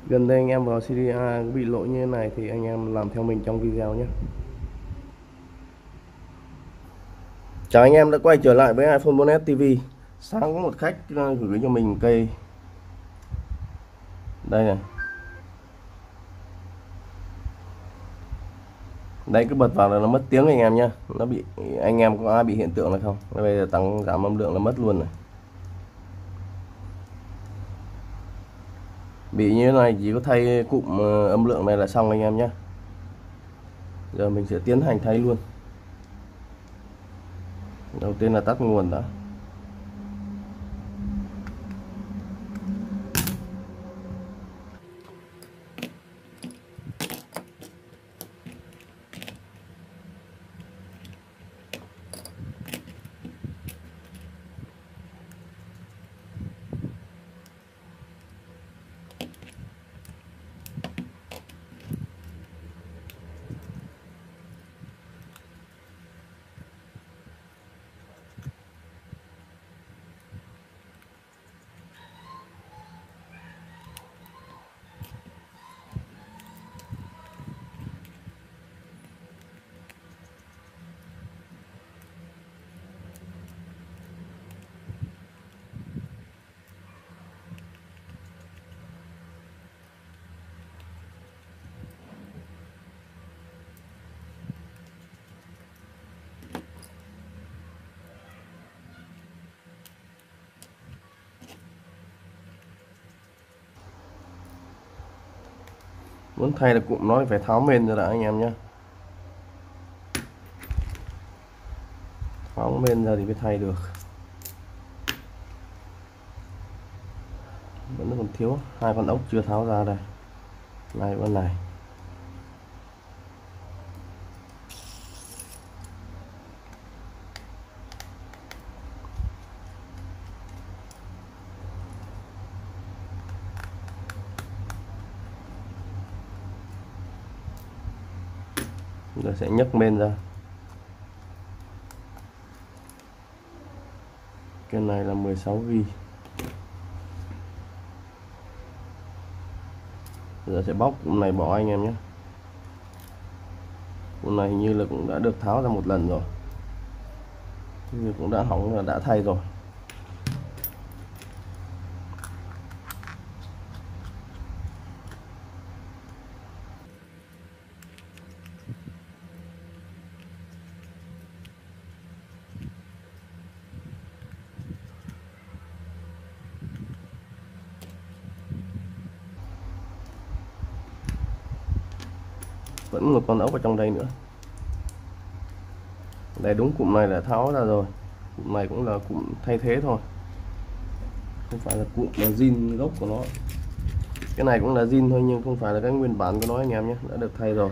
Gần đây anh em vào CDA bị lỗi như thế này thì anh em làm theo mình trong video nhé. Chào anh em đã quay trở lại với iPhone 4S TV. Sáng có một khách gửi cho mình cây đây này. Đây cứ bật vào là nó mất tiếng anh em nhé. Nó bị anh em có ai bị hiện tượng này không? Bây giờ tăng giảm âm lượng là mất luôn này. Bị như thế này chỉ có thay cụm âm lượng này là xong anh em nhé. Giờ mình sẽ tiến hành thay luôn. Đầu tiên là tắt nguồn đã. Muốn thay là cụm nó phải tháo mền ra đã anh em nhé. Tháo mền ra thì mới thay được. Vẫn còn thiếu hai con ốc chưa tháo ra đây. Này con này. Giờ sẽ nhấc mên ra. Cái này là 16GB. Giờ sẽ bóc cụm này bỏ anh em nhé. Cụm này hình như là cũng đã được tháo ra một lần rồi, nhưng cũng đã hỏng và đã thay rồi. Vẫn một con ốc ở trong đây nữa. Đây, đúng cụm này là tháo ra rồi. Cụm này cũng là cụm thay thế thôi, không phải là cụm là zin gốc của nó. Cái này cũng là zin thôi nhưng không phải là cái nguyên bản của nó anh em nhé, đã được thay rồi.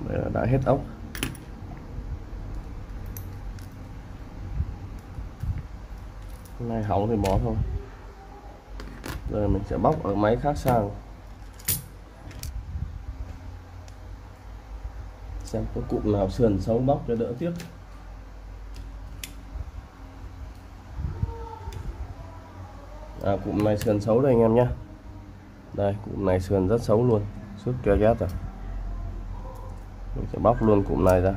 Đây là đã hết ốc. Cái này hỏng thì bỏ thôi. Rồi mình sẽ bóc ở máy khác sang, xem có cụm nào sườn xấu bóc cho đỡ tiếc. Cụm này sườn xấu đây anh em nhé. Đây, cụm này sườn rất xấu luôn, suốt keo ghét rồi. Mình sẽ bóc luôn cụm này ra.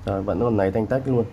Rồi vẫn còn này tanh tách luôn.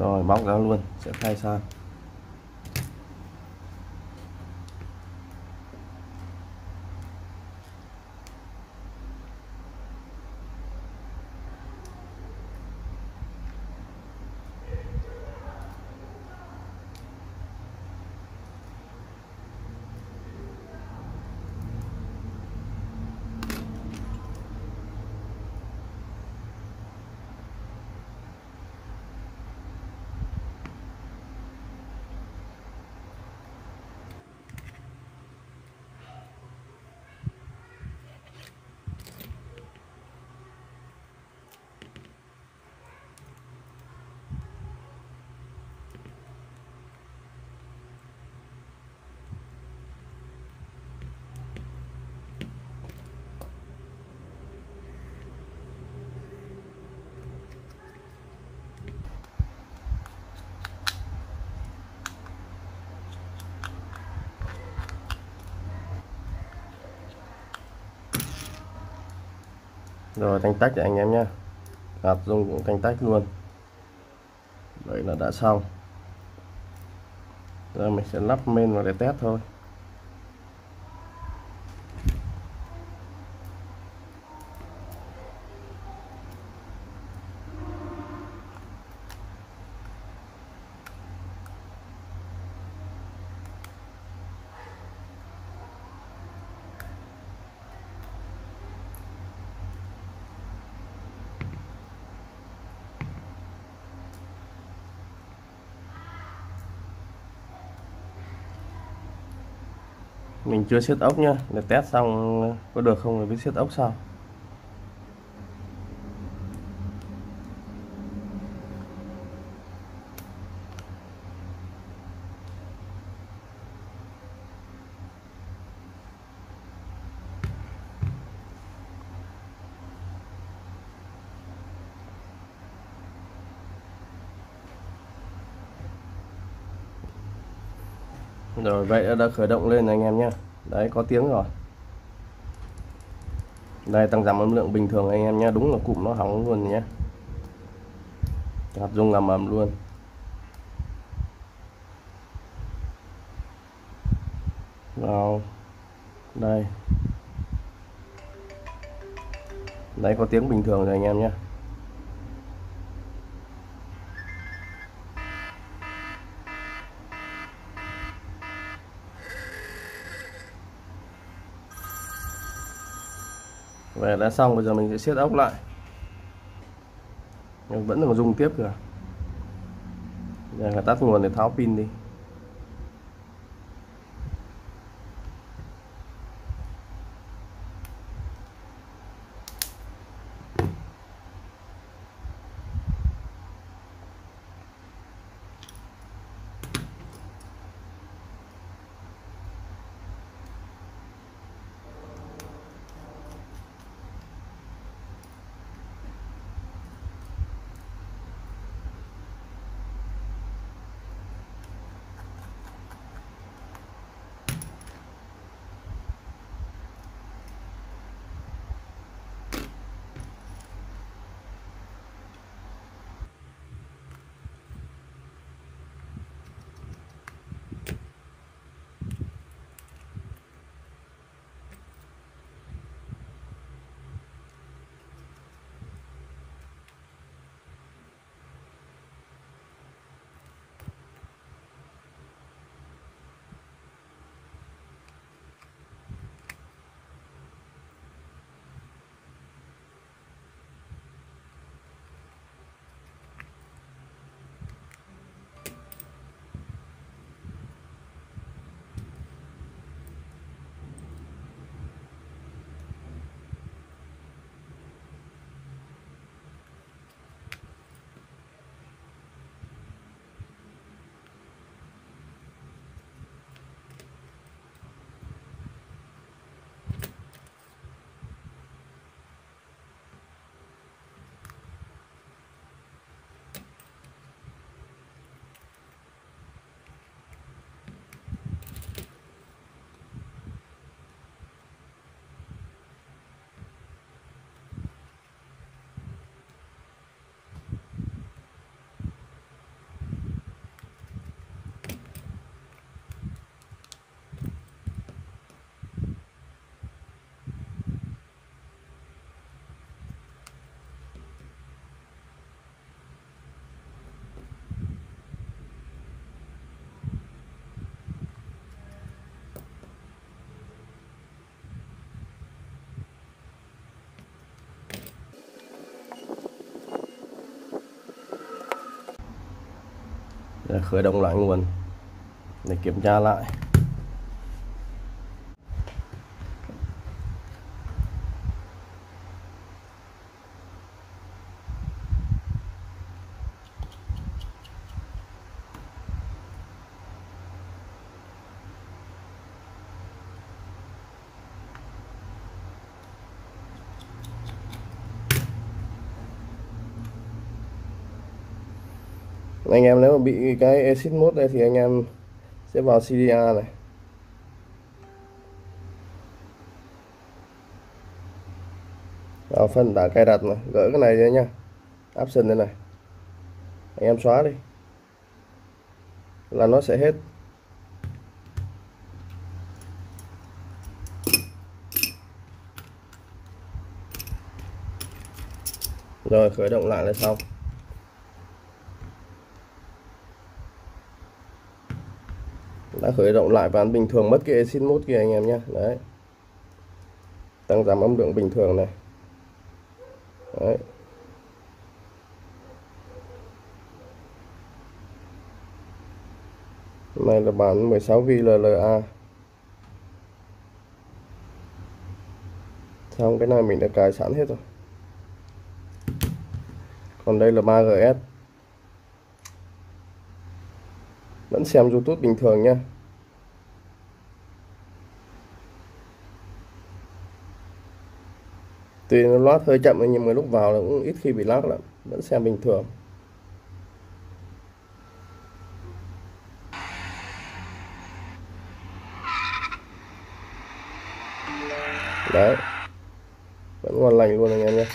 Rồi bóc ra luôn, sẽ thay sang. Rồi tanh tách cho anh em nhé, hạt dung cũng tanh tách luôn. Vậy là đã xong. Giờ mình sẽ lắp main vào để test thôi. Mình chưa siết ốc nhá, để test xong có được không rồi mới siết ốc sau. Rồi vậy đã khởi động lên anh em nhé. Đấy, có tiếng rồi. Đây, tăng giảm âm lượng bình thường anh em nhé, đúng là cụm nó hỏng luôn nhé, hạt rung ầm ầm luôn. Vào đây, đấy có tiếng bình thường rồi anh em nhé. Vậy đã xong, bây giờ mình sẽ siết ốc lại, nhưng vẫn còn rung tiếp kìa. Giờ phải tắt nguồn để tháo pin đi. để khởi động lại nguồn để kiểm tra lại. Anh em nếu mà bị cái exit mode đây thì anh em sẽ vào CDR này, vào phần đã cài đặt này, gỡ cái này ra nhá, option đây này, anh em xóa đi là nó sẽ hết. Rồi khởi động lại là xong. Đã khởi động lại và bình thường mất cái exit mode kia anh em nhé. Đấy, tăng giảm âm lượng bình thường này. Đấy. Này là bản 16 VLLA. Xong cái này mình đã cài sẵn hết rồi. Còn đây là 3GS. Vẫn xem YouTube bình thường nha. Tuy nó loát hơi chậm nhưng mà lúc vào là cũng ít khi bị lag lắm, vẫn xem bình thường. Đấy, vẫn ngon lành luôn anh em nhé.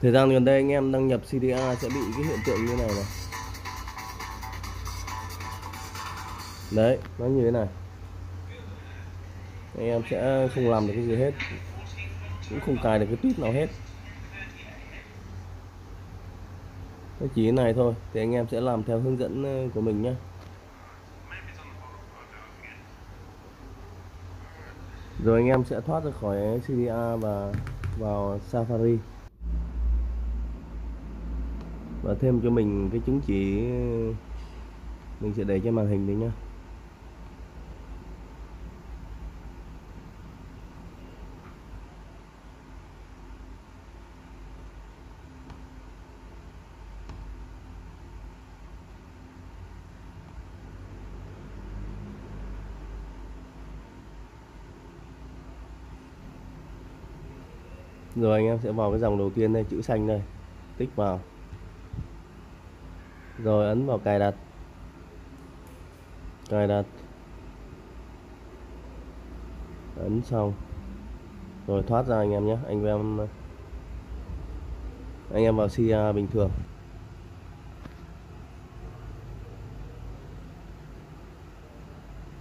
Thời gian gần đây anh em đăng nhập CDA sẽ bị cái hiện tượng như này này. Đấy, nó như thế này. Anh em sẽ không làm được cái gì hết, cũng không cài được cái tuyết nào hết. Nó chỉ cái này thôi, thì anh em sẽ làm theo hướng dẫn của mình nhé. Rồi anh em sẽ thoát ra khỏi CDA và vào Safari. Và thêm cho mình cái chứng chỉ mình sẽ để trên màn hình đấy nhá. Rồi anh em sẽ vào cái dòng đầu tiên đây, chữ xanh đây, tích vào. Rồi ấn vào cài đặt. Cài đặt. Ấn xong. Rồi thoát ra anh em nhé. Anh em vào CDA bình thường.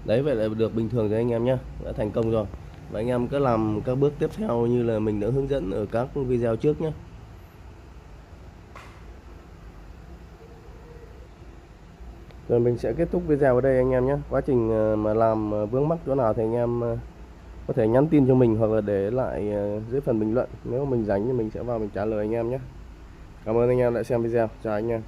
Đấy, vậy là được bình thường rồi anh em nhé. Đã thành công rồi. Và anh em cứ làm các bước tiếp theo như là mình đã hướng dẫn ở các video trước nhé. Rồi mình sẽ kết thúc video ở đây anh em nhé. Quá trình mà làm vướng mắc chỗ nào thì anh em có thể nhắn tin cho mình hoặc là để lại dưới phần bình luận. Nếu mình rảnh thì mình sẽ vào mình trả lời anh em nhé. Cảm ơn anh em đã xem video. Chào anh em.